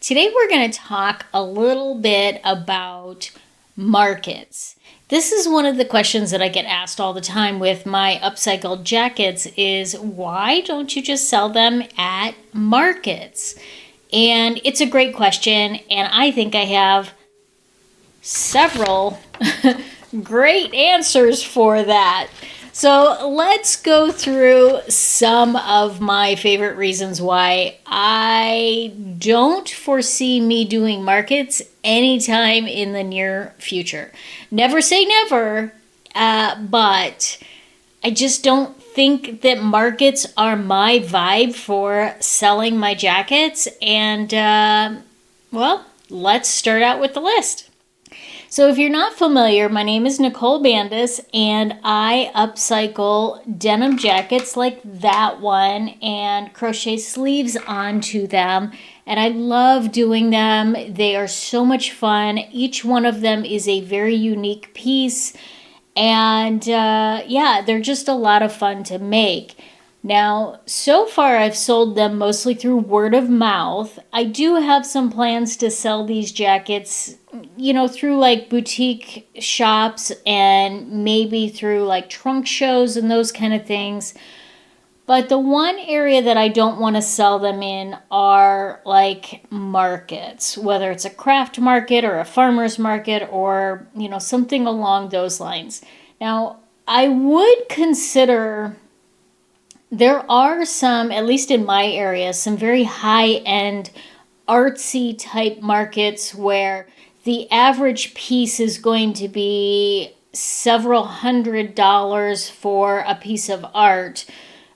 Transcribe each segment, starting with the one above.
Today we're going to talk a little bit about markets. This is one of the questions that I get asked all the time with my upcycled jackets is why don't you just sell them at markets? And it's a great question, and I think I have several great answers for that. So let's go through some of my favorite reasons why I don't foresee me doing markets anytime in the near future. Never say never, but I just don't think that markets are my vibe for selling my jackets. And, well, let's start out with the list. So if you're not familiar, my name is Nicole Bandis, and I upcycle denim jackets like that one and crochet sleeves onto them. And I love doing them. They are so much fun. Each one of them is a very unique piece. And yeah, they're just a lot of fun to make. Now, so far I've sold them mostly through word of mouth. I do have some plans to sell these jackets, through like boutique shops and maybe through like trunk shows and those kind of things. But the one area that I don't want to sell them in are like markets, whether it's a craft market or a farmer's market or, something along those lines. Now, I would consider there are some, at least in my area, some very high-end artsy type markets where the average piece is going to be several $100s for a piece of art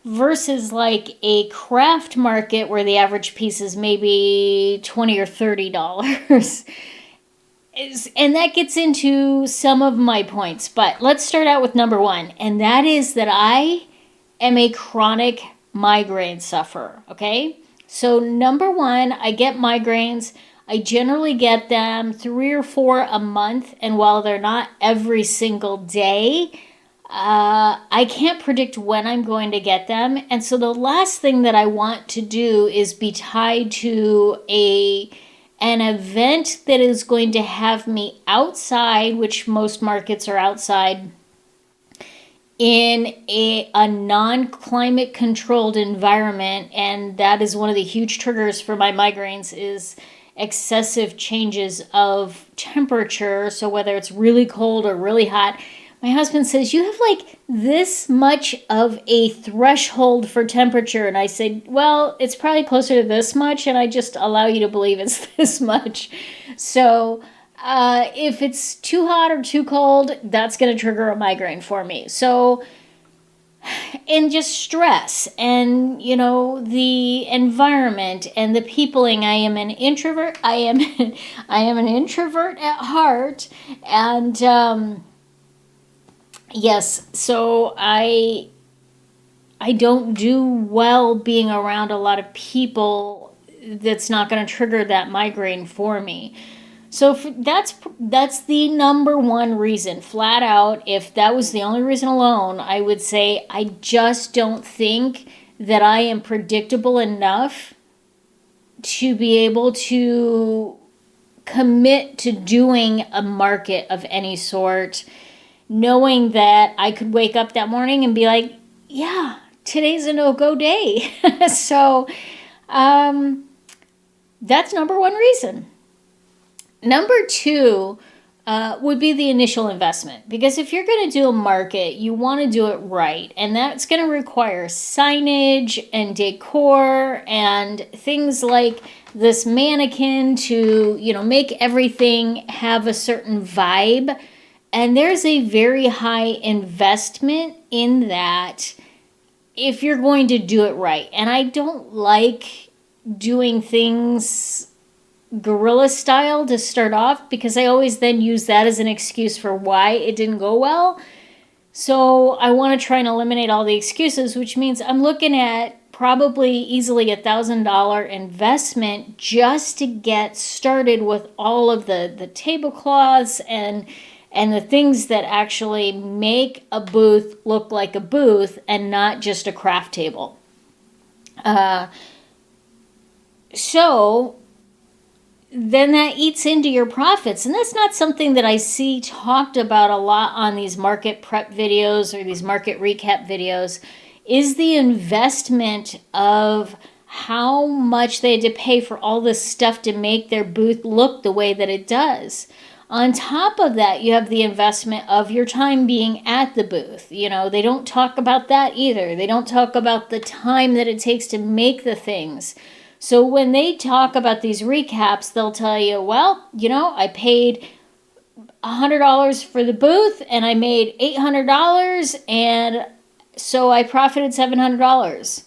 versus like a craft market where the average piece is maybe $20 or $30. And that gets into some of my points. But let's start out with number one, and that is that I am a chronic migraine sufferer, okay? So number one, I get migraines. I generally get them 3 or 4 a month, and while they're not every single day, I can't predict when I'm going to get them. And so the last thing that I want to do is be tied to an event that is going to have me outside, which most markets are outside, in a non-climate controlled environment. And that is one of the huge triggers for my migraines is excessive changes of temperature. So whether it's really cold or really hot, my husband says, you have like this much of a threshold for temperature. And I say, well, it's probably closer to this much. And I just allow you to believe it's this much. So if it's too hot or too cold, that's going to trigger a migraine for me. So, and just stress and, the environment and the peopling. I am an introvert. I am an introvert at heart. And, yes, so I don't do well being around a lot of people that's not going to trigger that migraine for me. So that's the number one reason, flat out. If that was the only reason alone, I would say I just don't think that I am predictable enough to be able to commit to doing a market of any sort, knowing that I could wake up that morning and be like, yeah, today's a no-go day. So that's number one reason. Number two would be the initial investment. Because if you're going to do a market, you want to do it right. And that's going to require signage and decor and things like this mannequin to, make everything have a certain vibe. And there's a very high investment in that if you're going to do it right. And I don't like doing things guerrilla style to start off because I always then use that as an excuse for why it didn't go well. So I want to try and eliminate all the excuses, which means I'm looking at probably easily $1,000 investment just to get started with all of the tablecloths and the things that actually make a booth look like a booth and not just a craft table. So then that eats into your profits. And that's not something that I see talked about a lot on these market prep videos or these market recap videos, is the investment of how much they had to pay for all this stuff to make their booth look the way that it does. On top of that, you have the investment of your time being at the booth. You know, they don't talk about that either. They don't talk about the time that it takes to make the things. So when they talk about these recaps, they'll tell you, well, you know, I paid $100 for the booth and I made $800, and so I profited $700.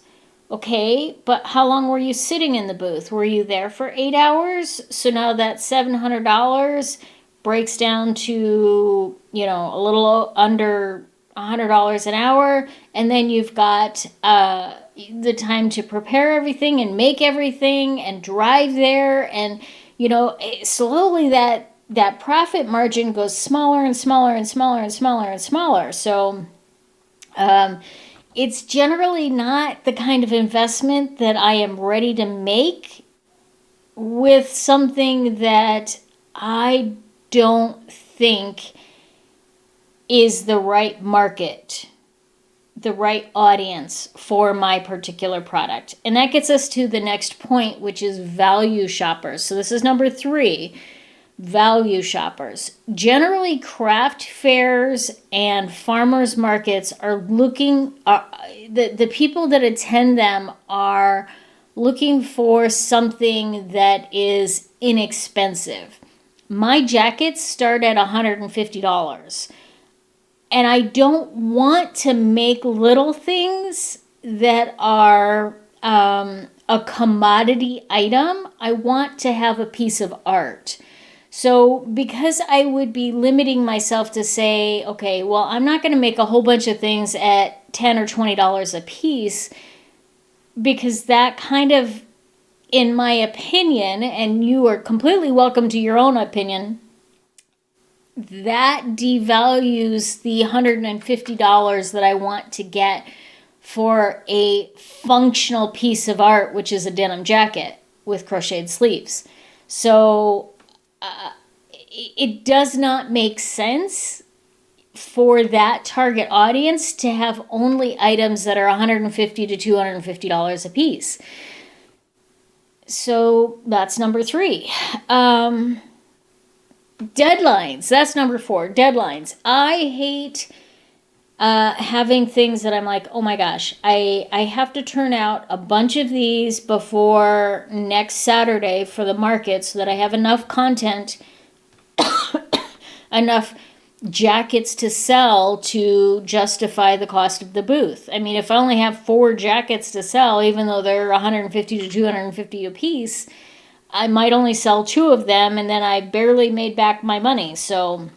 Okay, but how long were you sitting in the booth? Were you there for 8 hours? So now that $700 breaks down to, you know, a little under $100 an hour, and then you've got the time to prepare everything and make everything and drive there, and you know, slowly that profit margin goes smaller and smaller and smaller and smaller and smaller. So it's generally not the kind of investment that I am ready to make with something that I don't think is the right market, the right audience for my particular product. And that gets us to the next point, which is value shoppers. So this is number 3, value shoppers. Generally, craft fairs and farmers markets are looking, the people that attend them are looking for something that is inexpensive. My jackets start at $150. And I don't want to make little things that are a commodity item. I want to have a piece of art. So because I would be limiting myself to say, okay, well, I'm not going to make a whole bunch of things at $10 or $20 a piece, because that kind of, in my opinion, and you are completely welcome to your own opinion, that devalues the $150 that I want to get for a functional piece of art, which is a denim jacket with crocheted sleeves. So it does not make sense for that target audience to have only items that are $150 to $250 a piece. So that's number 3. Deadlines. That's number 4. Deadlines. I hate having things that I'm like, oh my gosh, I have to turn out a bunch of these before next Saturday for the market so that I have enough content, enough jackets to sell to justify the cost of the booth. I mean, if I only have 4 jackets to sell, even though they're $150 to $250 a piece, I might only sell 2 of them, and then I barely made back my money. So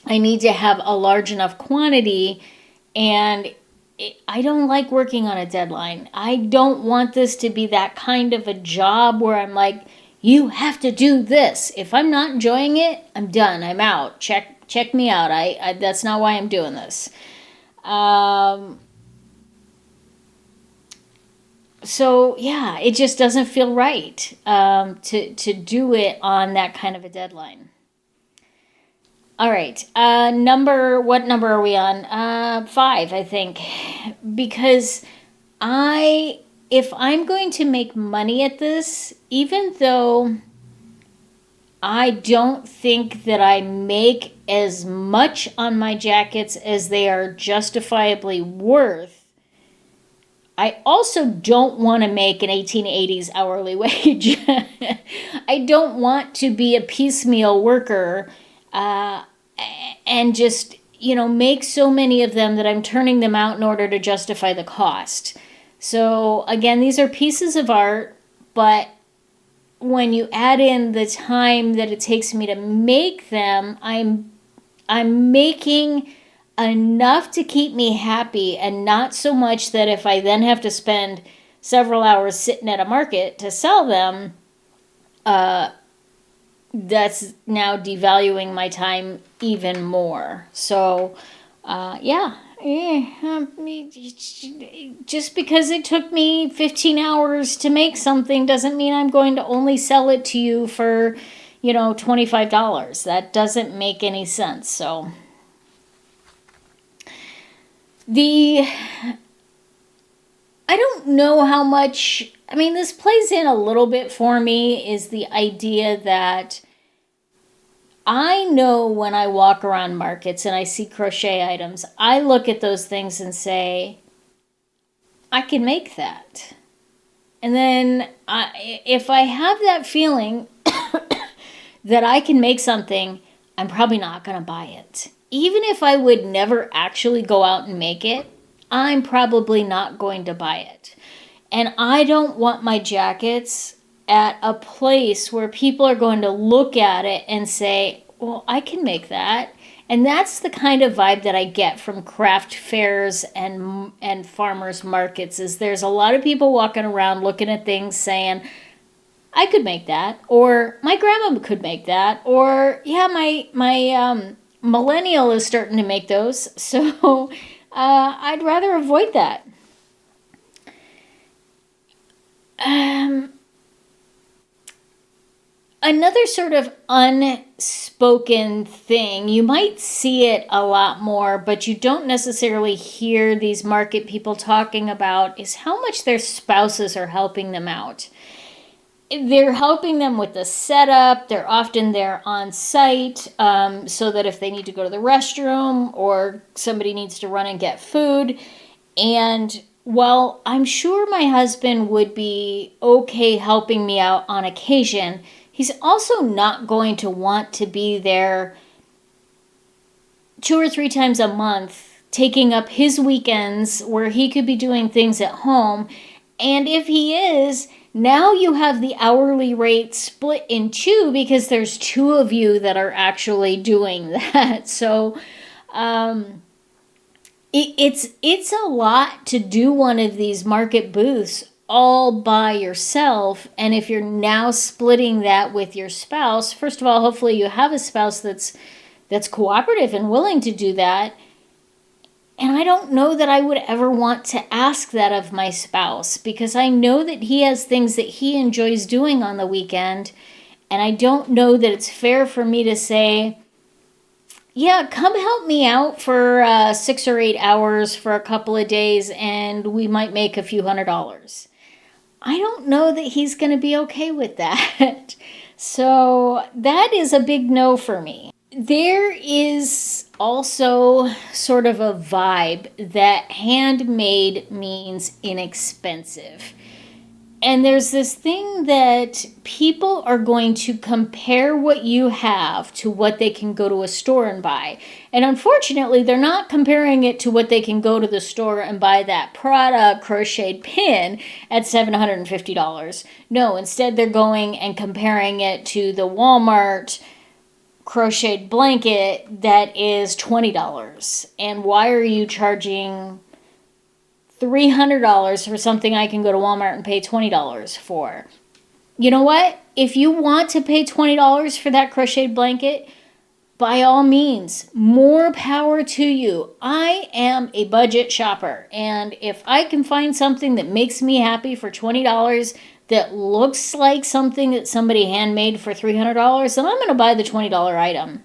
I need to have a large enough quantity, and I don't like working on a deadline. I don't want this to be that kind of a job where I'm like, you have to do this. If I'm not enjoying it, I'm done. I'm out. Check me out. I that's not why I'm doing this. So yeah, it just doesn't feel right to do it on that kind of a deadline. All right, what number are we on? 5, I think, because if I'm going to make money at this, even though I don't think that I make as much on my jackets as they are justifiably worth, I also don't want to make an 1880s hourly wage. I don't want to be a piecemeal worker and just, make so many of them that I'm turning them out in order to justify the cost. So again, these are pieces of art, but when you add in the time that it takes me to make them, I'm making enough to keep me happy, and not so much that if I then have to spend several hours sitting at a market to sell them, that's now devaluing my time even more. So yeah, just because it took me 15 hours to make something doesn't mean I'm going to only sell it to you for, $25. That doesn't make any sense. So I don't know how much, this plays in a little bit for me, is the idea that I know when I walk around markets and I see crochet items, I look at those things and say, I can make that. And then if I have that feeling that I can make something, I'm probably not going to buy it. Even if I would never actually go out and make it, I'm probably not going to buy it. And I don't want my jackets at a place where people are going to look at it and say, well, I can make that. And that's the kind of vibe that I get from craft fairs and farmers markets, is there's a lot of people walking around looking at things saying, I could make that, or my grandma could make that, or yeah, my millennial is starting to make those, so I'd rather avoid that. Another sort of unspoken thing, you might see it a lot more, but you don't necessarily hear these market people talking about, is how much their spouses are helping them out. They're helping them with the setup. They're often there on site, so that if they need to go to the restroom or somebody needs to run and get food. And while I'm sure my husband would be okay helping me out on occasion, he's also not going to want to be there 2 or 3 times a month, taking up his weekends where he could be doing things at home. And if he is, now you have the hourly rate split in 2 because there's 2 of you that are actually doing that. So it's a lot to do one of these market booths all by yourself. And if you're now splitting that with your spouse, first of all, hopefully you have a spouse that's cooperative and willing to do that. And I don't know that I would ever want to ask that of my spouse, because I know that he has things that he enjoys doing on the weekend. And I don't know that it's fair for me to say, yeah, come help me out for 6 or 8 hours for a couple of days and we might make a few $100s. I don't know that he's going to be okay with that. So that is a big no for me. There is also sort of a vibe that handmade means inexpensive. And there's this thing that people are going to compare what you have to what they can go to a store and buy. And unfortunately, they're not comparing it to what they can go to the store and buy that Prada crocheted pin at $750. No, instead they're going and comparing it to the Walmart crocheted blanket that is $20. And why are you charging $300 for something I can go to Walmart and pay $20 for? You know what? If you want to pay $20 for that crocheted blanket, by all means, more power to you. I am a budget shopper, and if I can find something that makes me happy for $20 that looks like something that somebody handmade for $300, then I'm going to buy the $20 item.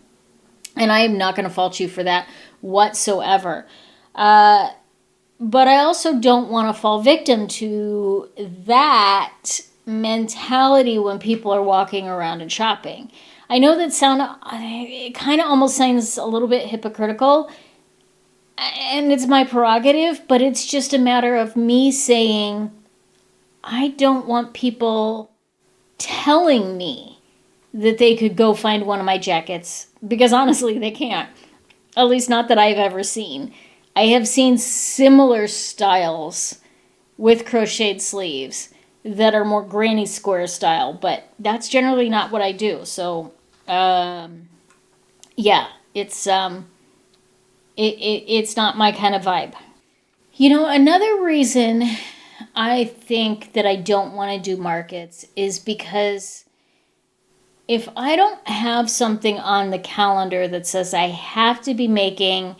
And I am not going to fault you for that whatsoever. But I also don't want to fall victim to that mentality when people are walking around and shopping. I know that it kind of almost sounds a little bit hypocritical, and it's my prerogative, but it's just a matter of me saying, I don't want people telling me that they could go find one of my jackets, because honestly, they can't. At least not that I've ever seen. I have seen similar styles with crocheted sleeves that are more granny square style, but that's generally not what I do. So, yeah, it's not my kind of vibe. You know, another reason I think that I don't want to do markets is because if I don't have something on the calendar that says I have to be making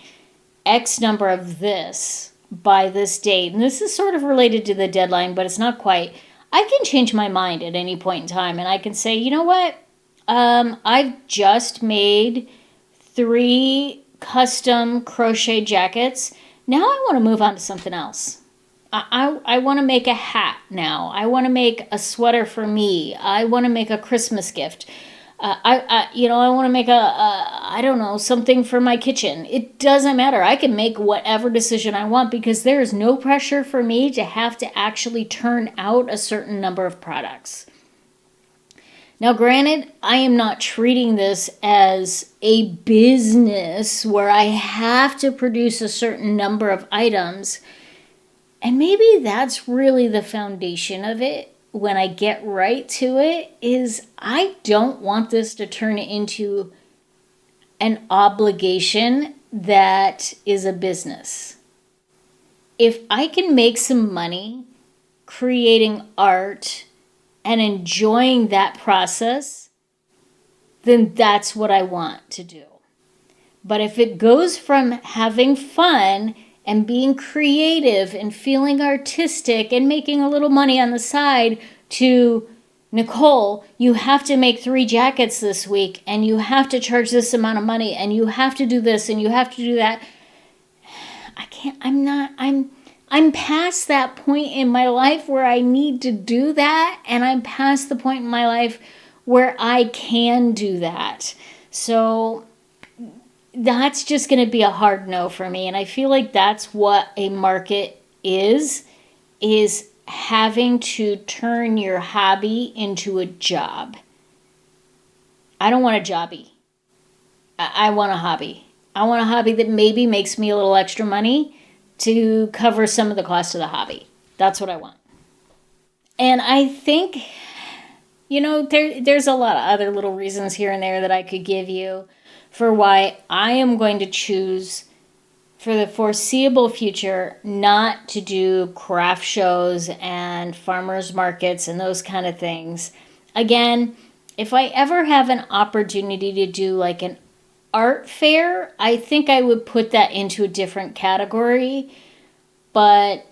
X number of this by this date, and this is sort of related to the deadline, but it's not quite, I can change my mind at any point in time, and I can say, you know what? I've just made 3 custom crochet jackets. Now I want to move on to something else. I want to make a hat now. I want to make a sweater for me. I want to make a Christmas gift. I want to make I don't know, something for my kitchen. It doesn't matter. I can make whatever decision I want because there is no pressure for me to have to actually turn out a certain number of products. Now, granted, I am not treating this as a business where I have to produce a certain number of items. And maybe that's really the foundation of it. When I get right to it, is I don't want this to turn into an obligation that is a business. If I can make some money creating art and enjoying that process, then that's what I want to do. But if it goes from having fun and being creative and feeling artistic and making a little money on the side to, Nicole, you have to make 3 jackets this week and you have to charge this amount of money and you have to do this and you have to do that. I'm past that point in my life where I need to do that, and I'm past the point in my life where I can do that. So that's just going to be a hard no for me. And I feel like that's what a market is having to turn your hobby into a job. I don't want a jobby. I want a hobby. I want a hobby that maybe makes me a little extra money to cover some of the cost of the hobby. That's what I want. And I think, there's a lot of other little reasons here and there that I could give you for why I am going to choose for the foreseeable future not to do craft shows and farmers markets and those kind of things. Again, if I ever have an opportunity to do like an art fair, I think I would put that into a different category, but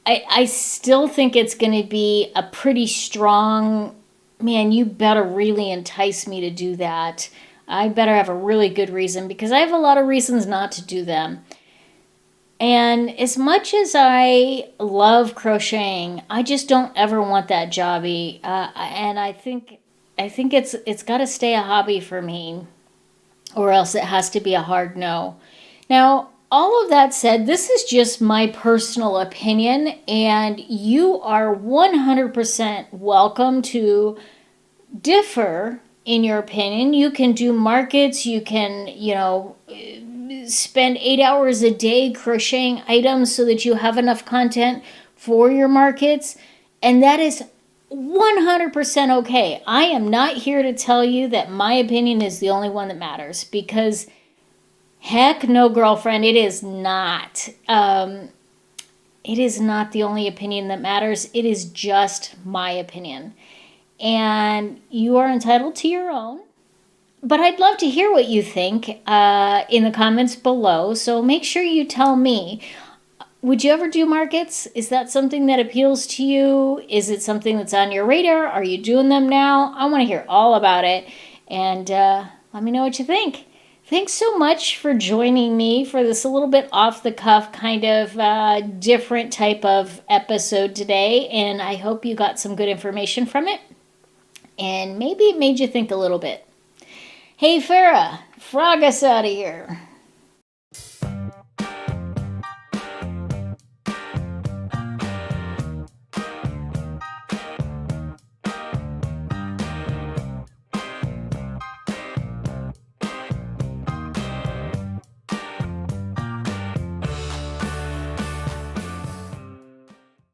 I still think it's going to be a pretty strong, man, you better really entice me to do that. I better have a really good reason because I have a lot of reasons not to do them. And as much as I love crocheting, I just don't ever want that jobby. And I think it's got to stay a hobby for me, or else it has to be a hard no. Now, all of that said, this is just my personal opinion, and you are 100% welcome to differ in your opinion. You can do markets, you can, spend 8 hours a day crocheting items so that you have enough content for your markets, and that is 100% okay. I am not here to tell you that my opinion is the only one that matters, because heck no, girlfriend, it is not. It is not the only opinion that matters. It is just my opinion. And you are entitled to your own. But I'd love to hear what you think in the comments below. So make sure you tell me. Would you ever do markets? Is that something that appeals to you? Is it something that's on your radar? Are you doing them now? I want to hear all about it. And let me know what you think. Thanks so much for joining me for this a little bit off the cuff kind of different type of episode today. And I hope you got some good information from it. And maybe it made you think a little bit. Hey, Farah, frog us out of here.